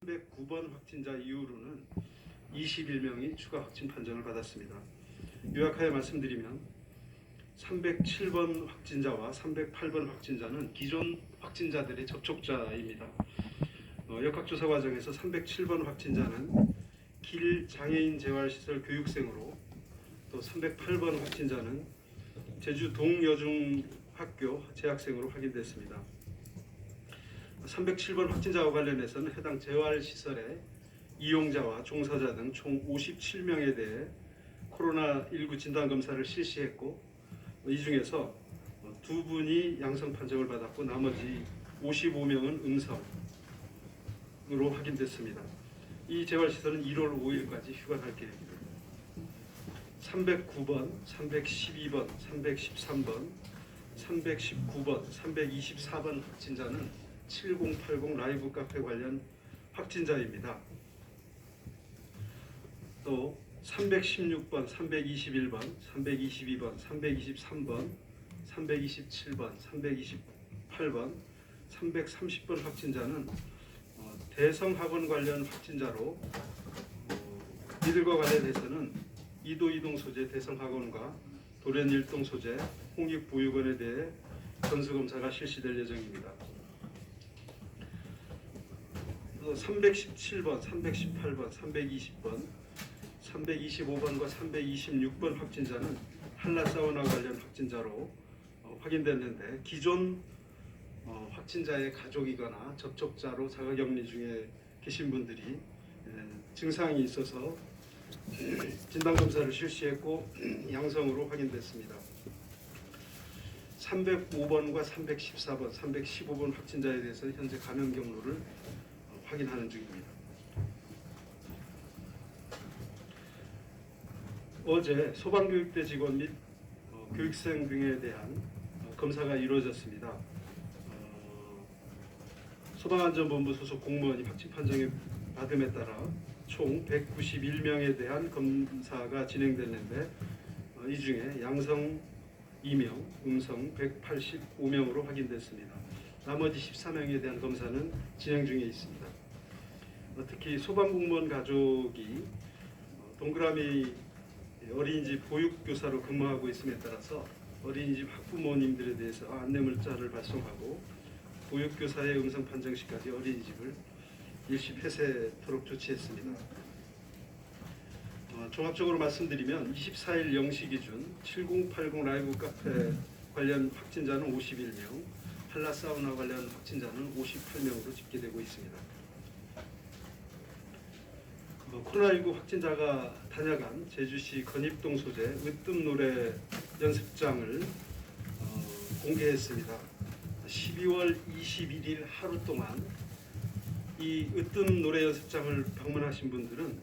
309번 확진자 이후로는 21명이 추가 확진 판정을 받았습니다. 요약하여 말씀드리면 307번 확진자와 308번 확진자는 기존 확진자들의 접촉자입니다. 역학조사 과정에서 307번 확진자는 길 장애인 재활시설 교육생으로, 또 308번 확진자는 제주 동여중학교 재학생으로 확인됐습니다. 307번 확진자와 관련해서는 해당 재활시설의 이용자와 종사자 등 총 57명에 대해 코로나19 진단검사를 실시했고, 이 중에서 2분이 양성 판정을 받았고 나머지 55명은 음성으로 확인됐습니다. 이 재활시설은 1월 5일까지 휴관할 계획입니다. 309번, 312번, 313번, 319번, 324번 확진자는 7080 라이브 카페 관련 확진자입니다. 또 316번, 321번, 322번, 323번, 327번, 328번, 330번 확진자는 대성학원 관련 확진자로, 이들과 관련해서는 이도 소재 대성학원과 도련일동 소재 홍익보육원에 대해 전수검사가 실시될 예정입니다. 317번, 318번, 320번, 325번과 326번 확진자는 한라사우나 관련 확진자로 확인됐는데, 기존 확진자의 가족이거나 접촉자로 자가격리 중에 계신 분들이 증상이 있어서 진단검사를 실시했고 양성으로 확인됐습니다. 305번과 314번, 315번 확진자에 대해서는 현재 감염 경로를 확인하는 중입니다. 어제 소방교육대 직원 및 교육생 등에 대한 검사가 이루어졌습니다. 소방안전본부 소속 공무원이 확진 판정을 받음에 따라 총 191명에 대한 검사가 진행됐는데, 이 중에 양성 2명, 음성 185명으로 확인됐습니다. 나머지 14명에 대한 검사는 진행 중에 있습니다. 특히 소방공무원 가족이 동그라미 어린이집 보육교사로 근무하고 있음에 따라서 어린이집 학부모님들에 대해서 안내문자를 발송하고 보육교사의 음성 판정 시까지 어린이집을 일시 폐쇄토록 조치했습니다. 종합적으로 말씀드리면 24일 0시 기준 7080 라이브 카페 관련 확진자는 51명, 한라사우나 관련 확진자는 58명으로 집계되고 있습니다. 코로나19 확진자가 다녀간 제주시 건입동 소재 으뜸노래 연습장을 공개했습니다. 12월 21일 하루 동안 이 으뜸노래 연습장을 방문하신 분들은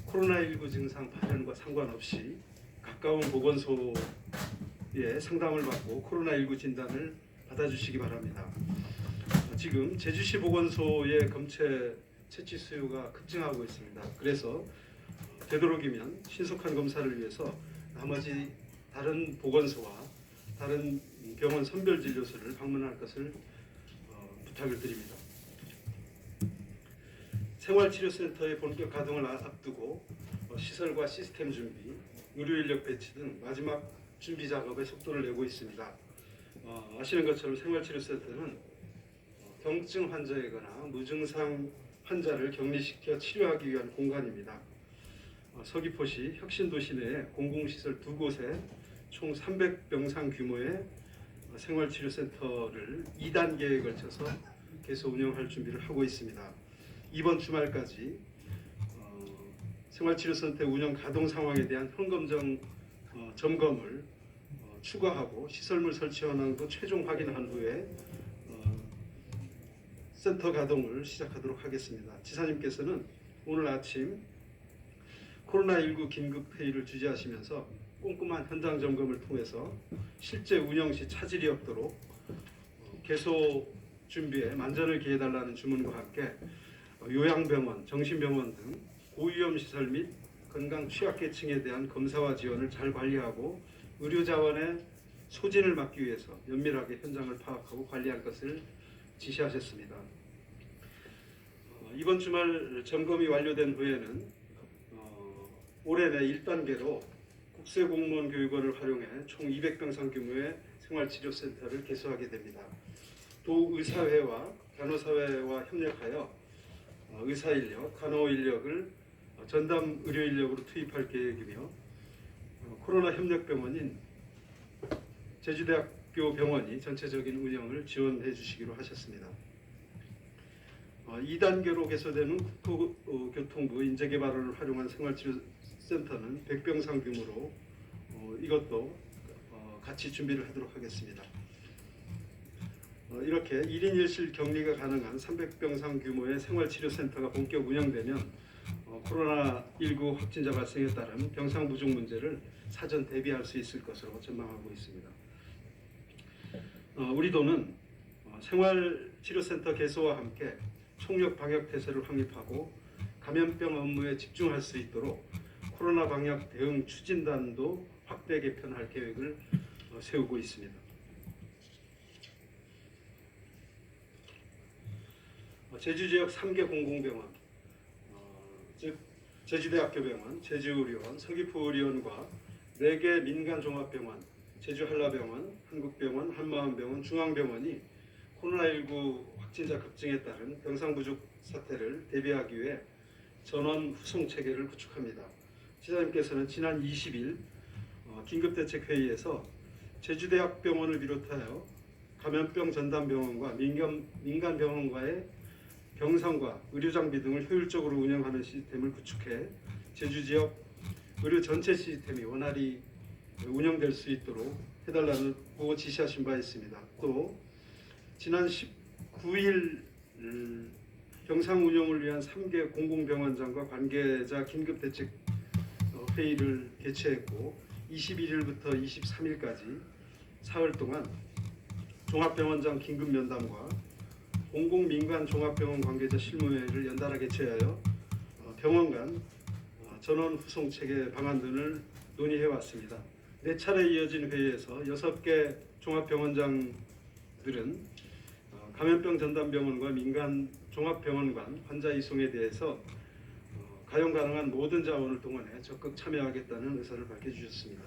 코로나19 증상 발현과 상관없이 가까운 보건소에 상담을 받고 코로나19 진단을 받아주시기 바랍니다. 지금 제주시 보건소의 검체 채취 수요가 급증하고 있습니다. 그래서 되도록이면 신속한 검사를 위해서 나머지 다른 보건소와 다른 병원 선별진료소를 방문할 것을 부탁을 드립니다. 생활치료센터의 본격 가동을 앞두고 시설과 시스템 준비, 의료인력 배치 등 마지막 준비 작업에 속도를 내고 있습니다. 아시는 것처럼 생활치료센터는 경증 환자이거나 무증상 환자를 격리시켜 치료하기 위한 공간입니다. 서귀포시 혁신도시 내에 공공시설 2곳에 총 300병상 규모의 생활치료센터를 2단계에 걸쳐서 계속 운영할 준비를 하고 있습니다. 이번 주말까지 생활치료센터 운영 가동 상황에 대한 현검정 점검을 추가하고 시설물 설치 현황도 최종 확인한 후에 센터 가동을 시작하도록 하겠습니다. 지사님께서는 오늘 아침 코로나19 긴급회의를 주재하시면서 꼼꼼한 현장 점검을 통해서 실제 운영 시 차질이 없도록 개소 준비에 만전을 기해달라는 주문과 함께 요양병원, 정신병원 등 고위험 시설 및 건강 취약계층에 대한 검사와 지원을 잘 관리하고 의료자원의 소진을 막기 위해서 면밀하게 현장을 파악하고 관리할 것을 지시하셨습니다. 이번 주말 점검이 완료된 후에는 올해 내 1단계로 국세공무원교육원을 활용해 총 200병상 규모의 생활치료센터를 개소하게 됩니다. 도의사회와 간호사회와 협력하여 의사인력, 간호인력을 전담 의료인력으로 투입할 계획이며 코로나 협력병원인 제주대학교 병원이 전체적인 운영을 지원해 주시기로 하셨습니다. 2단계로 개소되는 국토교통부 인재개발원을 활용한 생활치료센터는 100병상 규모로 이것도 같이 준비를 하도록 하겠습니다. 이렇게 1인 1실 격리가 가능한 300병상 규모의 생활치료센터가 본격 운영되면 코로나19 확진자 발생에 따른 병상 부족 문제를 사전 대비할 수 있을 것으로 전망하고 있습니다. 우리 도는 생활치료센터 개소와 함께 총력 방역 태세를 확립하고 감염병 업무에 집중할 수 있도록 코로나 방역 대응 추진단도 확대 개편할 계획을 세우고 있습니다. 제주 지역 3개 공공병원, 즉 제주대학교병원, 제주의료원, 서귀포의료원과 4개 민간종합병원, 제주한라병원, 한국병원, 한마음병원, 중앙병원이 코로나19 확진자 급증에 따른 병상 부족 사태를 대비하기 위해 전원 후송 체계를 구축합니다. 지사님께서는 지난 20일 긴급대책회의에서 제주대학병원을 비롯하여 감염병 전담병원과 민간병원과의 병상과 의료장비 등을 효율적으로 운영하는 시스템을 구축해 제주 지역 의료 전체 시스템이 원활히 운영될 수 있도록 해달라고 지시하신 바 있습니다. 또 지난 19일 병상 운영을 위한 3개 공공병원장과 관계자 긴급대책 회의를 개최했고 21일부터 23일까지 사흘 동안 종합병원장 긴급면담과 공공민간 종합병원 관계자 실무회의를 연달아 개최하여 병원 간 전원 후송 체계 방안 등을 논의해 왔습니다. 4차례 이어진 회의에서 6개 종합병원장들은 감염병 전담병원과 민간 종합병원 간 환자 이송에 대해서 가용 가능한 모든 자원을 동원해 적극 참여하겠다는 의사를 밝혀주셨습니다.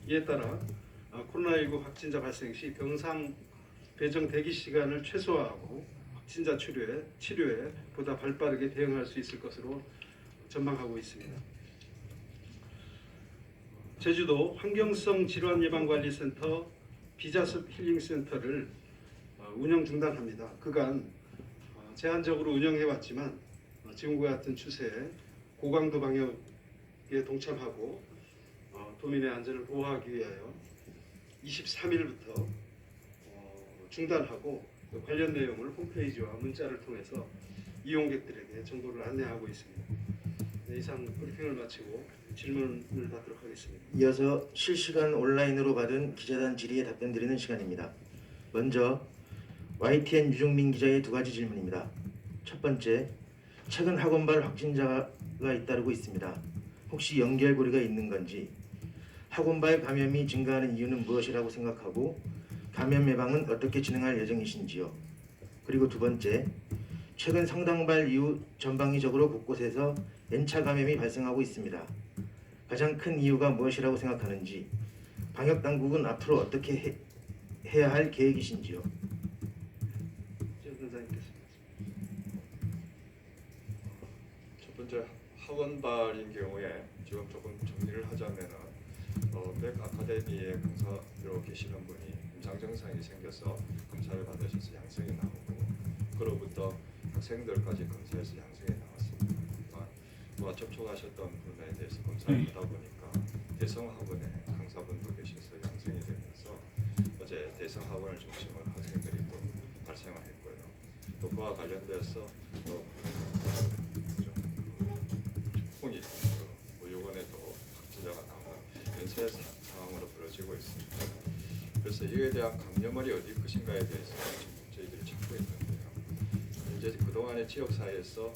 이에 따라 코로나19 확진자 발생 시 병상 배정 대기 시간을 최소화하고 확진자 치료에 보다 발빠르게 대응할 수 있을 것으로 전망하고 있습니다. 제주도 환경성 질환 예방 관리센터 비자습 힐링센터를 운영 중단합니다. 그간 제한적으로 운영해 왔지만 지금과 같은 추세에 고강도 방역에 동참하고 도민의 안전을 보호하기 위하여 23일부터 중단하고 관련 내용을 홈페이지와 문자를 통해서 이용객들에게 정보를 안내하고 있습니다. 네, 이상 브리핑을 마치고 질문을 받도록 하겠습니다. 이어서 실시간 온라인으로 받은 기자단 질의에 답변드리는 시간입니다. 먼저 YTN 유종민 기자의 2가지 질문입니다. 첫 번째, 최근 학원발 확진자가 잇따르고 있습니다. 혹시 연결고리가 있는 건지, 학원발 감염이 증가하는 이유는 무엇이라고 생각하고 감염 예방은 어떻게 진행할 예정이신지요? 그리고 두 번째, 최근 성당발 이후 전방위적으로 곳곳에서 N차 감염이 발생하고 있습니다. 가장 큰 이유가 무엇이라고 생각하는지, 방역당국은 앞으로 어떻게 해야 할 계획이신지요? 첫 번째 학원발인 경우에 지금 조금 정리를 하자면은 맥 아카데미에 강사로 계시는 분이 임상 증상이 생겨서 검사를 받으셔서 양성이 나오고 그로부터 학생들까지 검사해서 양성이 나왔습니다. 또한 접촉하셨던 분에 대해서 검사를 하다 보니까 대성학원에 강사분도 계셔서 양성이 되면서 어제 대성학원을 중심으로 학생들이 또 발생을 했고요. 또 그와 관련돼서 또 충분히 의료원에도 확진자가 나오는 연쇄 상황으로 벌어지고 있습니다. 그래서 이에 대한 감염원이 어디 것인가에 대해서 지금 저희들이 찾고 있는데요. 이제 그동안의 지역사회에서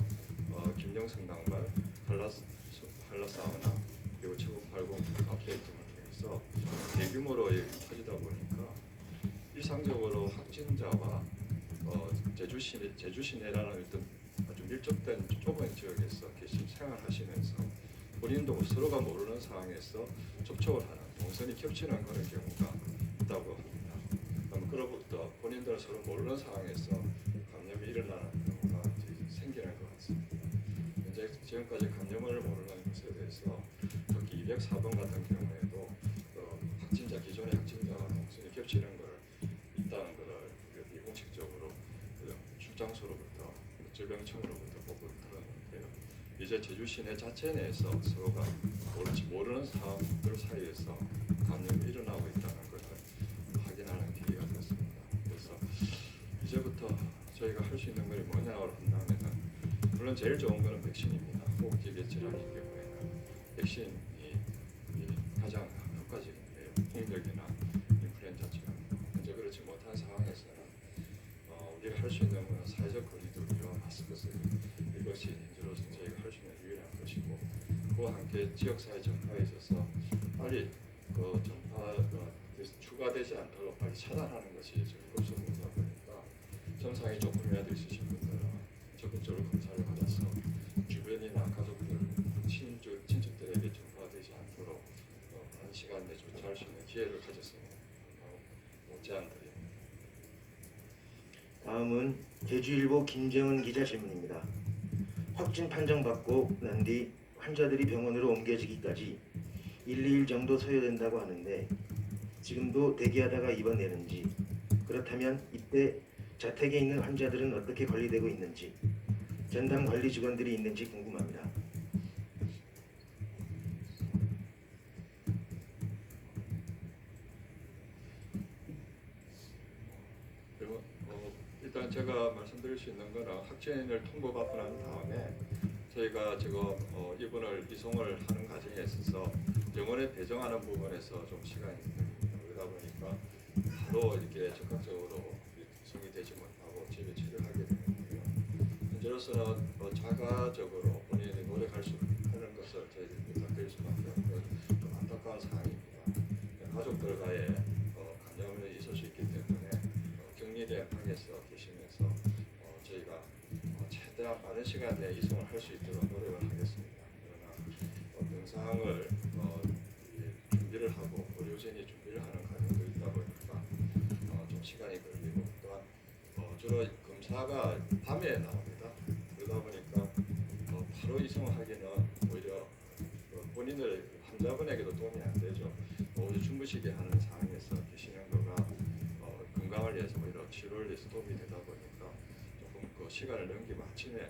김영성당발, 한라사우나 그리고 최고80 업데이트 등을 통해서 대규모로 퍼지다 보니까 일상적으로 확진자와 제주 시내라는 어떤 아주 밀접된 좁은 지역에서 계신 생활하시면서 본인도 서로가 모르는 상황에서 접촉을 하는 동선이 겹치는 그런 경우가 있다고 합니다. 그로부터 본인들은 서로 모르는 상황에서 감염이 일어나는 경우가 이제 생기는 것 같습니다. 현재 지금까지 감염을 모르는 것에 대해서 특히 204번 같은 경우에도 확진자 기존의 확진자와 동선이 겹치는 걸 있다는 것을 비공식적으로 출장소로부터 질병청으로부터 보고 들었는데요. 이제 제주 시내 자체 내에서 서로가 모르는 사람들 사이에서 감염이 일어나고 있다는 것을 확인하는 기회가 됐습니다. 그래서 이제부터 저희가 할 수 있는 것이 뭐냐고 한다면은 물론 제일 좋은 것은 백신입니다. 호흡기계 질환인 경우에는 백신이 가장 효과적인데요. 홍역이나 인플루엔자처럼 현재 그렇지 못한 상황에서는 우리가 할 수 있는 것은 사회적 거리두기와 마스크 쓰기 이것이 현재로서 저희가 할 수 있는 유일한 것이고 그와 함께 지역사회 전파에 있어서 빨리 그 전파가 추가되지 않도록 빨리 차단하는 것이 지금 급선무다 보니까 증상이 조금이라도 있으신 분들은 적극적으로 검사를 받아서 주변이나 가족들, 친척들에게 전파되지 않도록 한 시간 내에 조치할 수 있는 기회를 가졌으면 하고 제안드립니다. 다음은 제주일보 김정은 기자 질문입니다. 확진 판정받고 난 뒤 환자들이 병원으로 옮겨지기까지 1, 2일 정도 소요된다고 하는데 지금도 대기하다가 입원되는지, 그렇다면 이때 자택에 있는 환자들은 어떻게 관리되고 있는지, 전담 관리 직원들이 있는지 궁금합니다. 그리고 일단 제가 말씀드릴 수 있는 거는 확진을 통보받고 난 다음에 저희가 지금 이송을 하는 과정에 있어서 병원에 배정하는 부분에서 좀 시간이 걸립니다. 그러다 보니까 바로 이렇게 적극적으로 이송이 되지 못하고 집에 치료하게 되는데요. 현재로서는 자가적으로 본인이 노력할 수 있는 것을 저희들이 부탁드릴 수밖에 없는 좀 안타까운 상황입니다. 가족들과의 감염이 있을 수 있기 때문에 격리된 방에서 계시면서 저희가 최대한 빠른 시간 내에 이송을 할 수 있도록 노력을 하겠습니다. 그러나 병상을 준비를 하고 의료진이 준비를 하는 과정도 있다 보니까 좀 시간이 걸리고 또한 주로 검사가 밤에 나옵니다. 그러다 보니까 바로 이송을 하기는 오히려 본인들 환자분에게도 도움이 안 되죠. 오히려 주무시게 하는 상황에서 계시는 거가 건강을 위해서 오히려 치료를 위해서 도움이 되다 보니까 조금 그 시간을 넘기면 아침에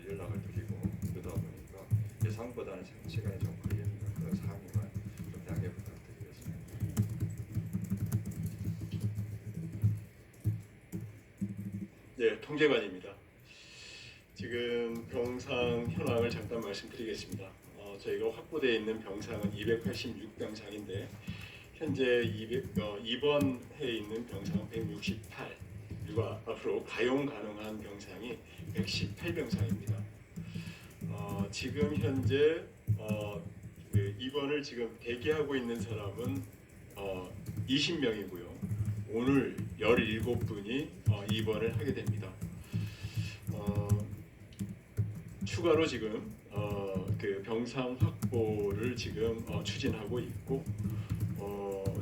연락을 드리고 그러다 보니까 예상보다는 시간이 좀 걸리는 그런 상황임을 좀 양해 부탁드리겠습니다. 네, 통제관입니다. 지금 병상 현황을 잠깐 말씀드리겠습니다. 저희가 확보되어 있는 병상은 286병상인데 현재 입원해 있는 병상은 168, 그리고 앞으로 가용 가능한 병상이 118병상입니다. 지금 현재 입원을 지금 대기하고 있는 사람은 20명이고요. 오늘 17분이 입원을 하게 됩니다. 추가로 지금 그 병상 확보를 지금 추진하고 있고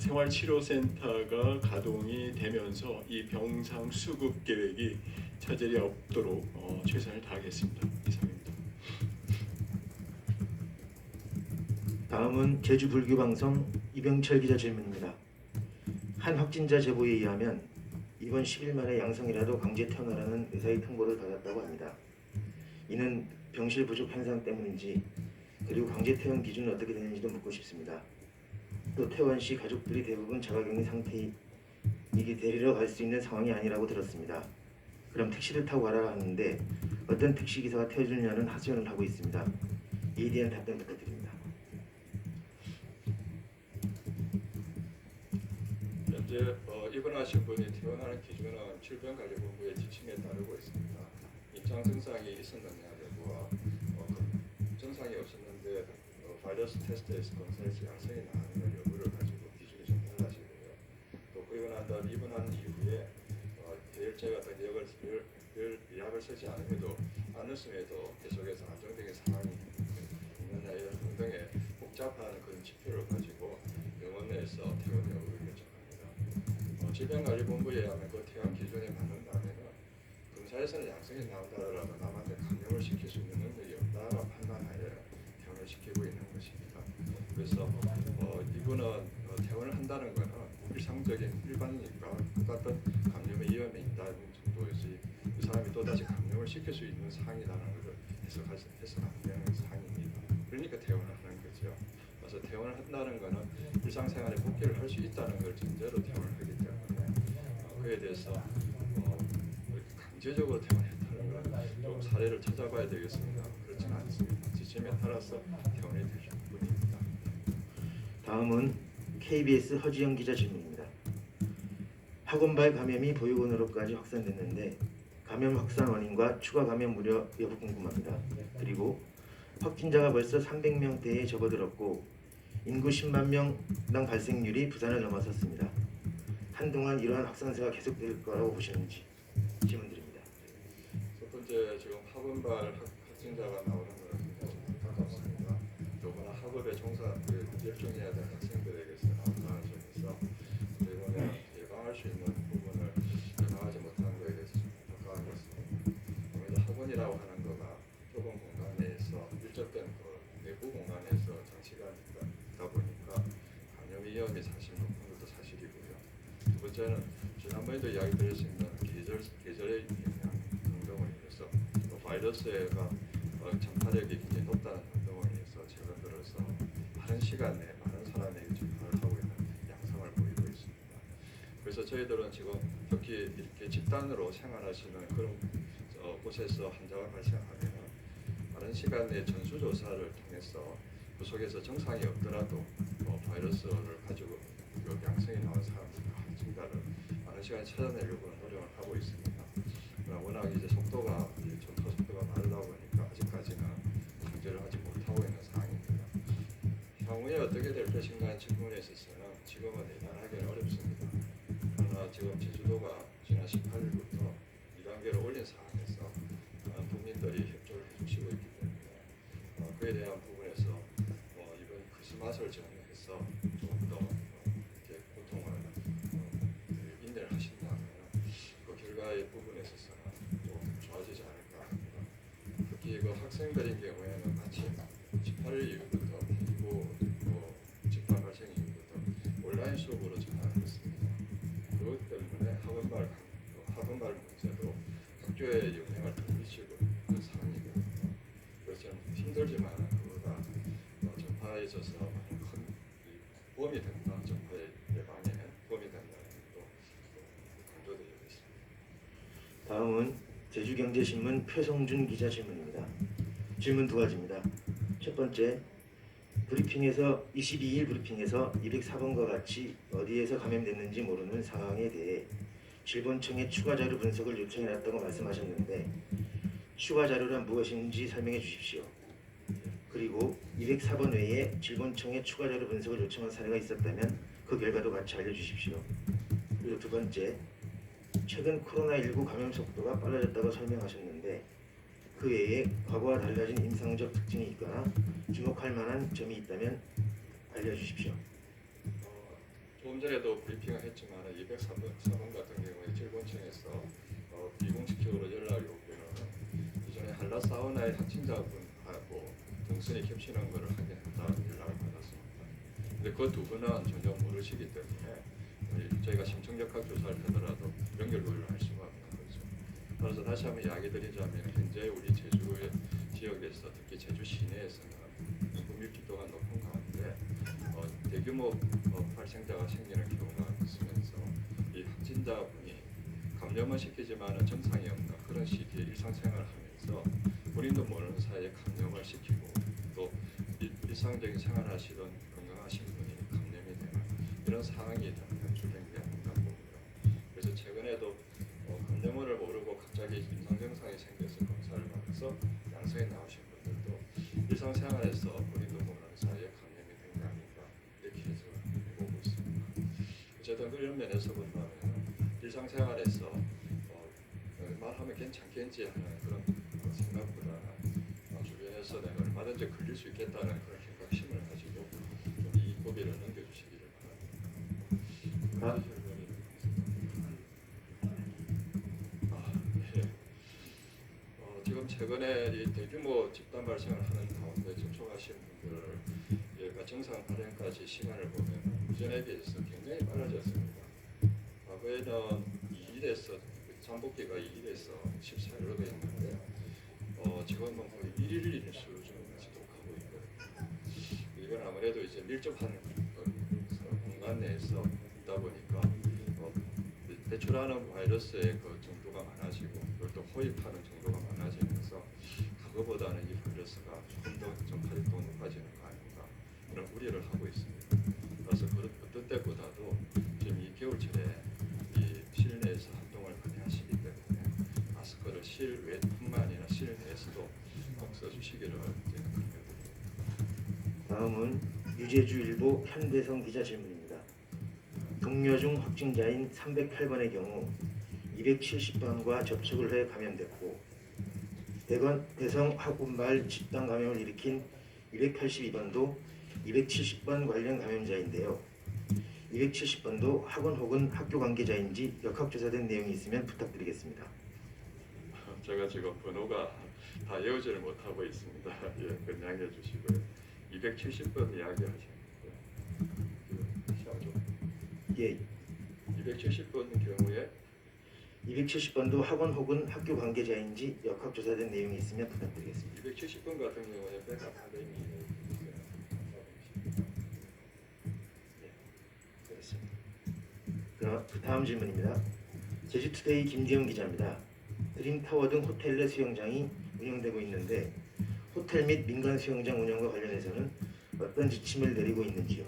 생활치료센터가 가동이 되면서 이 병상 수급 계획이 차질이 없도록 최선을 다하겠습니다. 이상입니다. 다음은 제주불교방송 이병철 기자 질문입니다. 한 확진자 제보에 의하면 이번 10일 만에 양성이라도 강제 퇴원하라는 의사의 통보를 받았다고 합니다. 이는 병실 부족 현상 때문인지, 그리고 강제 퇴원 기준은 어떻게 되는지도 묻고 싶습니다. 또 퇴원 시 가족들이 대부분 자가격리 상태이기 데리러 갈 수 있는 상황이 아니라고 들었습니다. 그럼 택시를 타고 가라 하는데 어떤 택시기사가 태워주냐는 하소연을 하고 있습니다. 이에 대한 답변 부탁드립니다. 현재 입원하신 분이 퇴원하는 기준은 질병관리본부의 지침에 따르고 있습니다. 임상 증상이 있었느냐 여부와 증상이 없었는데 바이러스 테스트에서 검사에서 양성이 나는 여부를 가지고 기준이 좀 달라지고요. 또 그리고 난 다음 입원한 이후에 해열제 같은 약을 쓰지 않음에도 가능성에도 계속해서 안정적인 상황이 있느냐 이런 등등의 복잡한 그런 지표를 가지고 병원 내에서 퇴원의 의혹을 결정합니다. 질병관리본부에 의하면 그 퇴원 기준에 맞는다면은 검사에서는 양성이 나온다라도 남한테 감염을 시킬 수 있는 능력이 없다라 판단하에 퇴원을 시키고 있는 것입니다. 그래서 이분은 퇴원을 한다는 것은 일상적인 일반이니까 똑같은 감염의 위험이 있다는 정도에서 그 사람이 또다시 감염을 시킬 수 있는 상황이라는 것을 해석하면 안 되는 상황입니다. 그러니까 퇴원을 하는 거죠. 그래서 퇴원을 한다는 것은 일상생활에 복귀를 할 수 있다는 걸 전제로 퇴원을 하기 때문에 그에 대해서 강제적으로 퇴원했다는 건 좀 사례를 찾아봐야 되겠습니다. 그렇지는 않습니다. 지침에 따라서 퇴원이 되실 뿐입니다. 다음은 KBS 허지영 기자 질문입니다. 학원발 감염이 보육원으로까지 확산됐는데 감염 확산 원인과 추가 감염 우려 여부 궁금합니다. 그리고 확진자가 벌써 300명대에 접어들었고 인구 10만 명당 발생률이 부산을 넘어섰습니다. 한동안 이러한 확산세가 계속될 거라고 보시는지 질문드립니다. 첫 번째 지금 학원발 확진자가 나오는 것은 굉장히 안타깝습니다. 더구나 학업에 열중해야 될 학생들에게서 나온다는 점에서 이번에 예방할 수 있는 부분을 예방하지 못하는 것에 대해서 좀 안타까운 것입니다. 아무래도 학원이라고 하는 거가 좁은 공간 내에서 밀접된 내부 공간에서 장시간 있다 보니까 감염 위험이 사실 높은 것도 사실이고요. 두 번째는 지난번에도 이야기 드렸습니다. 계절의 영향 등등으로 인해서 바이러스가 전파력이 굉장히 높다는 등등으로 인해서 최근 들어서 많은 시간 내에 많은 사람에게 전파를 하고 있는 양상을 보이고 있습니다. 그래서 저희들은 지금 특히 이렇게 집단으로 생활하시는 그런 곳에서 환자가 발생하면 많은 시간 내에 전수조사를 통해서 그 속에서 정상이 없더라도 바이러스를 가지고 양성이 나온 사람들 확진자를 많은 시간에 찾아내려고 노력을 하고 있습니다. 그러나 워낙 이제 속도가 전파 속도가 빠르다 보니까 아직까지는 통제를 하지 못하고 있는 상황입니다. 향후에 어떻게 될 것인가 하는 측면에 있어서는 지금은 예단하기는 어렵습니다. 그러나 지금 제주도가 지난 18일부터 2단계로 올린 상황에서 많은 국민들이 협조를 해주시고 있기 때문에 그에 대한 부분에서 이번 크리스마스를 전후해서 조금 더 고통을 인내를 하신다면 그 결과의 부분에 있어서는 좀 좋아지지 않을까 합니다. 특히 그 학생들인 경우에는 마침 18일 이후부터 그리고 집단 발생 이후부터 온라인 수업으로 전환을 했습니다. 그것 때문에 학원발 문제도 학교에 영향을 더 미치고 있는 상황이거든요. 그래서 좀 힘들지만 그보다 전파에 있어서 큰 도움이 된다, 전파 예방에 도움이 된다는 것도 강조드리고 있습니다. 다음은 제주경제신문 표성준 기자 질문입니다. 질문 두 가지입니다. 첫 번째, 22일 브리핑에서 204번과 같이 어디에서 감염됐는지 모르는 상황에 대해 질본청에 추가 자료 분석을 요청해놨다고 말씀하셨는데 추가 자료란 무엇인지 설명해 주십시오. 그리고 204번 외에 질본청에 추가 자료 분석을 요청한 사례가 있었다면 그 결과도 같이 알려주십시오. 그리고 두 번째, 최근 코로나19 감염 속도가 빨라졌다고 설명하셨는데 그 외에 과거와 달라진 임상적 특징이 있거나 주목할 만한 점이 있다면 알려주십시오. 조금 전에도 브리핑을 했지만 204번 같은 경우에 질본청에서 비공식적으로 연락이 오기는 이전에 한라 사우나의 확진자분하고 동선이 겹치는 것을 확인했다는 연락을 받았습니다. 근데 그 두 분은 전혀 모르시기 때문에 저희가 심층역학 조사를 하더라도 연결 노력을 할 수가 없는 거죠. 따라서 다시 한번 이야기 드리자면 현재 우리 제주 지역에서 특히 제주 시내에서는 인구 밀집도가 높은 가운데 대규모 발생자가 생기는 경우가 있으면서 이 확진자분이 감염은 시키지만 정상이 없는 그런 시기에 일상생활을 하면서 본인도 모르는 사이에 감염을 시키고 또 일상적인 생활하시던 건강하신 분이 감염이 되는 이런 상황이 연출된 게 아닌가 봅니다. 그래서 최근에도 감염을 모르고 갑자기 임상 증상이 생겨서 검사를 받아서 양성이 나오신 분들도 일상생활에서 본인도 모르는 사이에 감염이 된 게 아닌가 이렇게 해석을 해보고 있습니다. 어쨌든 그런 면에서 본다면 일상생활에서 말하면 괜찮겠지 하는 그런 생각보다 해서 내가 얼마든지 걸릴 수 있겠다는 그런 생각심을 가지고 좀이 고비를 넘겨주시기를 바랍니다. 예. 지금 최근에 이 대규모 집단 발생을 하는 가운데 접촉하신 분들 정상 발행까지 시간을 보면 이전에 비해서 굉장히 빨라졌습니다. 과거에는 2일에서 잠복기가 2일에서 14일로 되어 있는데 지금은 거의 1일 수준을 지속하고 있거든요. 이건 아무래도 이제 밀접한 공간 내에서 있다 보니까 배출하는 바이러스의 그 정도가 많아지고 그걸 또 호입하는 정도가 많아지면서 과거보다는 이 바이러스가 조금 더 전파력도가 높아지는 거 아닌가 그런 우려를 하고 있습니다. 그래서 어떤 때보다도 지금 이 겨울철에 이 실내에서 활동을 많이 하시기 때문에 마스크를 실외뿐만 아니라 실내에서도 꼭 써주시기를 강조드립니다. 다음은 유재주일보 현대성 기자 질문입니다. 동료 중 확진자인 308번의 경우 270번과 접촉을 해 감염됐고 대성 학원발 집단 감염을 일으킨 282번도 270번 관련 감염자인데요. 270번도 학원 혹은 학교 관계자인지 역학조사된 내용이 있으면 부탁드리겠습니다. 제가 지금 번호가 다 외우지를 못하고 있습니다. 예, 그 양해해 주시고요. 270번 이야기하시는데 시험 좀. 예, 270번 경우에 270번도 학원 혹은 학교 관계자인지 역학조사된 내용이 있으면 부탁드리겠습니다. 270번 같은 경우에 백 아카데미 다음 질문입니다. 제주투데이 김재훈 기자입니다. 드림타워 등 호텔 내 수영장이 운영되고 있는데 호텔 및 민간 수영장 운영과 관련해서는 어떤 지침을 내리고 있는지요?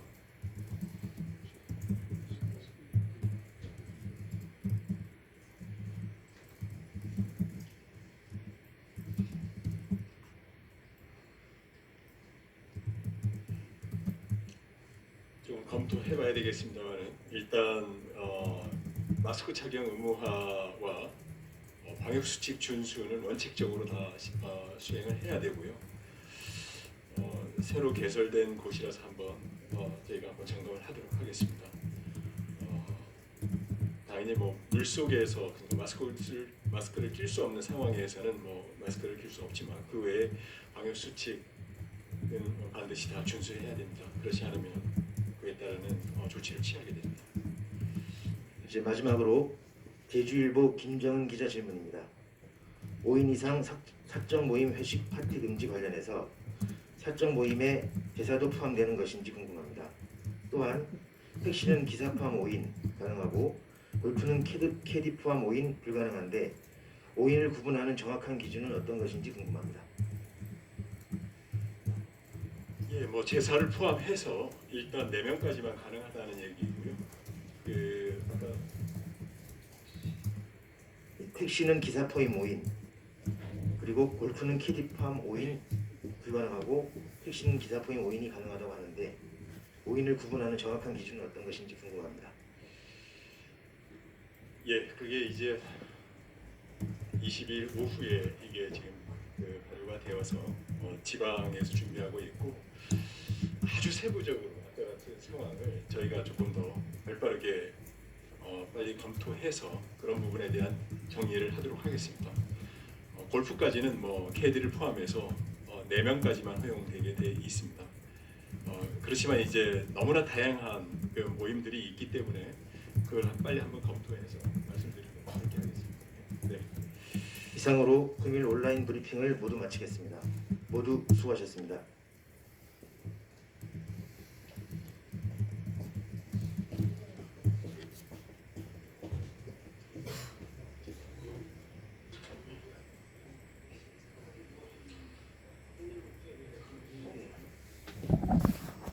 좀 검토해봐야 되겠습니다만은 일단 마스크 착용 의무화와 방역 수칙 준수는 원칙적으로 다 수행을 해야 되고요. 새로 개설된 곳이라서 한번 저희가 한번 점검을 하도록 하겠습니다. 당연히 뭐 물 속에서 마스크를 낄 수 없는 상황에서는 뭐 마스크를 낄 수 없지만 그 외에 방역 수칙은 반드시 다 준수해야 됩니다. 그렇지 않으면 그에 따르는 조치를 취하게 됩니다. 이제 마지막으로 제주일보 김정은 기자 질문입니다. 5인 이상 사적 모임 회식 파티 금지 관련해서 사적 모임에 제사도 포함되는 것인지 궁금합니다. 또한 택시는 기사 포함 5인 가능하고 골프는 캐디 포함 5인 불가능한데 5인을 구분하는 정확한 기준은 어떤 것인지 궁금합니다. 예, 뭐 제사를 포함해서 일단 4명까지만 가능하다는 얘기고요. 아까 택시는 기사 포함 5인 그리고 골프는 캐디 포함 5인 불가능하고 택시는 기사 포함 5인이 가능하다고 하는데 5인을 구분하는 정확한 기준은 어떤 것인지 궁금합니다. 예, 그게 이제 20일 오후에 이게 지금 발효가 되어서 지방에서 준비하고 있고 아주 세부적으로 아까 같은 상황을 저희가 조금 더 발빠르게 빨리 검토해서 그런 부분에 대한 정리를 하도록 하겠습니다. 골프까지는 뭐 캐디를 포함해서 4명까지만 허용되게 돼 있습니다. 그렇지만 이제 너무나 다양한 그 모임들이 있기 때문에 그걸 빨리 한번 검토해서 말씀드리도록 그렇게 하겠습니다. 네. 이상으로 금일 온라인 브리핑을 모두 마치겠습니다. 모두 수고하셨습니다.